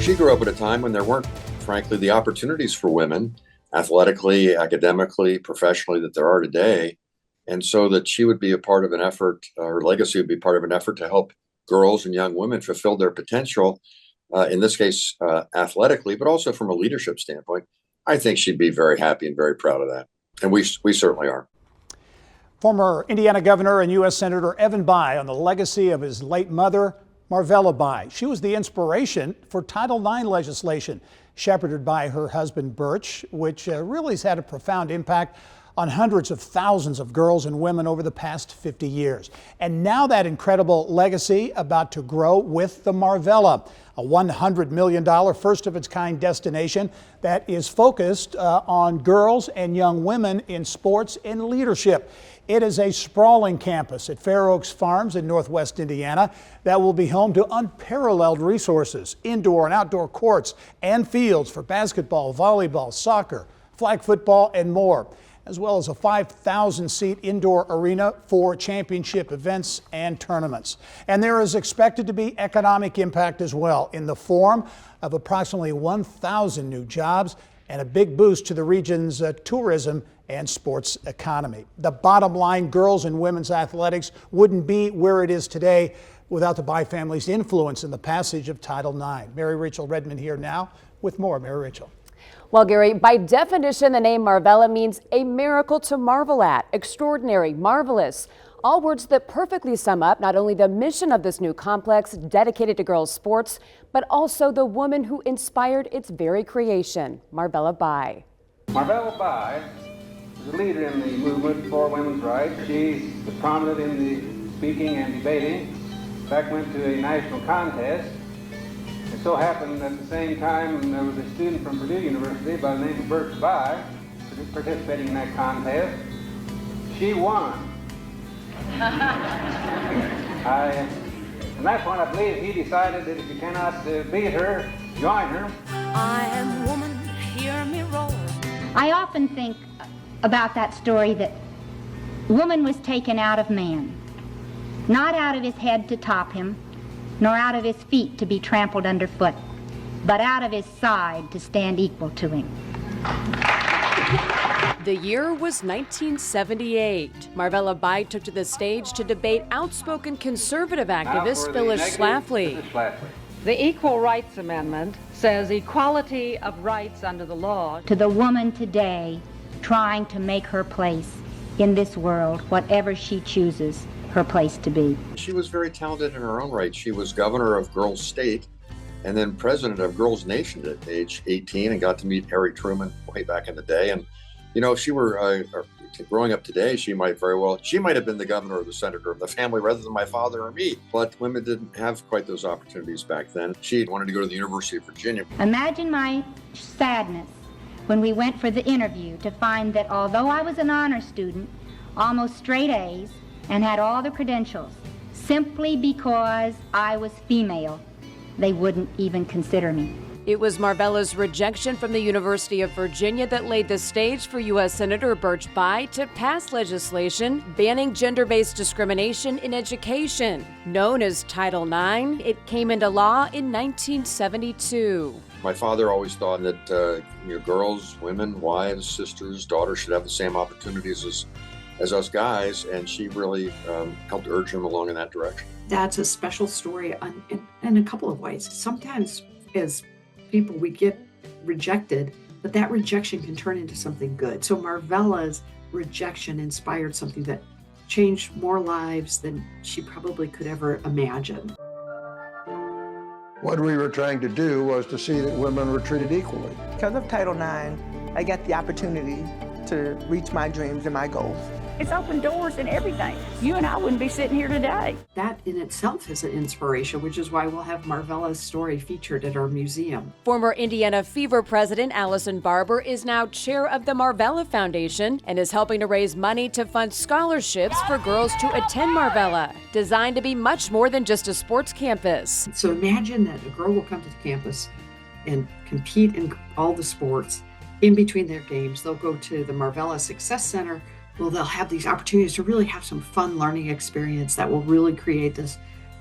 she grew up at a time when there weren't, frankly, the opportunities for women, athletically, academically, professionally, that there are today. And so that she would be a part of an effort, her legacy would be part of an effort to help girls and young women fulfill their potential, in this case, athletically, but also from a leadership standpoint. I think she'd be very happy and very proud of that. And we certainly are. Former Indiana Governor and U.S. Senator Evan Bayh on the legacy of his late mother, Marvella Bayh. She was the inspiration for Title IX legislation, shepherded by her husband, Birch, which really has had a profound impact on hundreds of thousands of girls and women over the past 50 years. And now that incredible legacy about to grow with the Marvella, a $100 million first-of-its-kind destination that is focused on girls and young women in sports and leadership. It is a sprawling campus at Fair Oaks Farms in Northwest Indiana that will be home to unparalleled resources, indoor and outdoor courts and fields for basketball, volleyball, soccer, flag football, and more, as well as a 5,000-seat indoor arena for championship events and tournaments. And there is expected to be economic impact as well in the form of approximately 1,000 new jobs and a big boost to the region's tourism and sports economy. The bottom line, girls and women's athletics wouldn't be where it is today without the Bayh family's influence in the passage of Title IX. Mary Rachel Redman here now with more. Mary Rachel. Well, Gary, by definition, the name Marvella means a miracle to marvel at, extraordinary, marvelous. All words that perfectly sum up not only the mission of this new complex dedicated to girls' sports, but also the woman who inspired its very creation, Marvella Bayh. Marvella Bayh is a leader in the movement for women's rights. She was prominent in the speaking and debating. In fact, went to a national contest. It so happened at the same time there was a student from Purdue University by the name of Birch Bayh participating in that contest. She won. From that point, I believe he decided that if you cannot beat her, join her. I am woman, hear me roar. I often think about that story that woman was taken out of man, not out of his head to top him, nor out of his feet to be trampled underfoot, but out of his side to stand equal to him. The year was 1978. Marvella Bayh took to the stage to debate outspoken conservative activist Phyllis Schlafly. The Equal Rights Amendment says equality of rights under the law. To the woman today trying to make her place in this world, whatever she chooses her place to be. She was very talented in her own right. She was governor of Girls State and then president of Girls Nation at age 18 and got to meet Harry Truman way back in the day. And, you know, if she were growing up today, she might have been the governor or the senator of the family rather than my father or me. But women didn't have quite those opportunities back then. She wanted to go to the University of Virginia. Imagine my sadness when we went for the interview to find that although I was an honor student, almost straight A's, and had all the credentials, simply because I was female, they wouldn't even consider me. It was Marvella's rejection from the University of Virginia that laid the stage for U.S. Senator Birch Bayh to pass legislation banning gender-based discrimination in education. Known as Title IX, it came into law in 1972. My father always thought that girls, women, wives, sisters, daughters should have the same opportunities as us guys, and she really helped urge him along in that direction. That's a special story in a couple of ways. Sometimes as people, we get rejected, but that rejection can turn into something good. So Marvella's rejection inspired something that changed more lives than she probably could ever imagine. What we were trying to do was to see that women were treated equally. Because of Title IX, I got the opportunity to reach my dreams and my goals. It's opened doors and everything. You and I wouldn't be sitting here today. That in itself is an inspiration, which is why we'll have Marvella's story featured at our museum. Former Indiana Fever president Allison Barber is now chair of the Marvella Foundation and is helping to raise money to fund scholarships for girls to attend Marvella, designed to be much more than just a sports campus. So imagine that a girl will come to the campus and compete in all the sports. In between their games, they'll go to the Marvella Success Center. Well, they'll have these opportunities to really have some fun learning experience that will really create this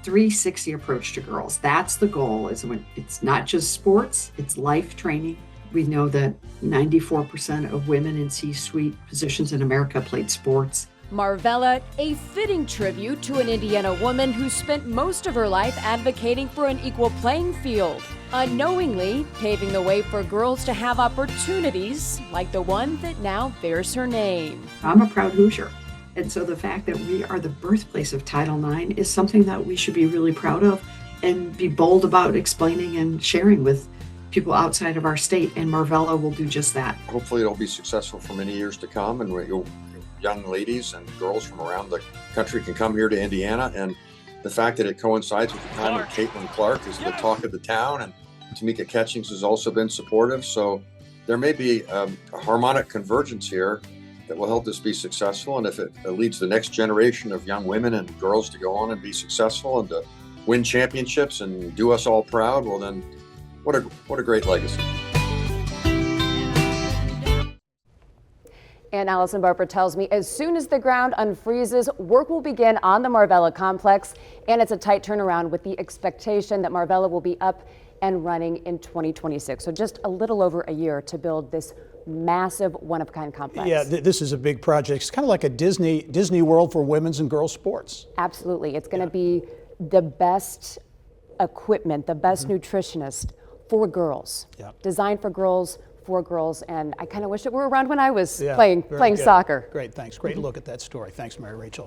360 approach to girls. That's the goal. Is when it's not just sports, it's life training. We know that 94% of women in C-suite positions in America played sports. Marvella, a fitting tribute to an Indiana woman who spent most of her life advocating for an equal playing field, unknowingly paving the way for girls to have opportunities like the one that now bears her name. I'm a proud Hoosier. And so the fact that we are the birthplace of Title IX is something that we should be really proud of and be bold about explaining and sharing with people outside of our state. And Marvella will do just that. Hopefully it'll be successful for many years to come, and young ladies and girls from around the country can come here to Indiana. And the fact that it coincides with the time when Caitlin Clark is the talk of the town, and Tamika Catchings has also been supportive. So there may be a harmonic convergence here that will help this be successful. And if it leads the next generation of young women and girls to go on and be successful and to win championships and do us all proud, well then, what a great legacy. And Allison Barber tells me as soon as the ground unfreezes, work will begin on the Marvella complex, and it's a tight turnaround with the expectation that Marvella will be up and running in 2026. So just a little over a year to build this massive one-of-a-kind complex. Yeah, this is a big project. It's kind of like a Disney World for women's and girls sports. Absolutely. It's going to be the best equipment, the best nutritionist for girls. Designed for girls, and I kind of wish it were around when I was playing soccer. Great, thanks. Great look at that story. Thanks, Mary Rachel.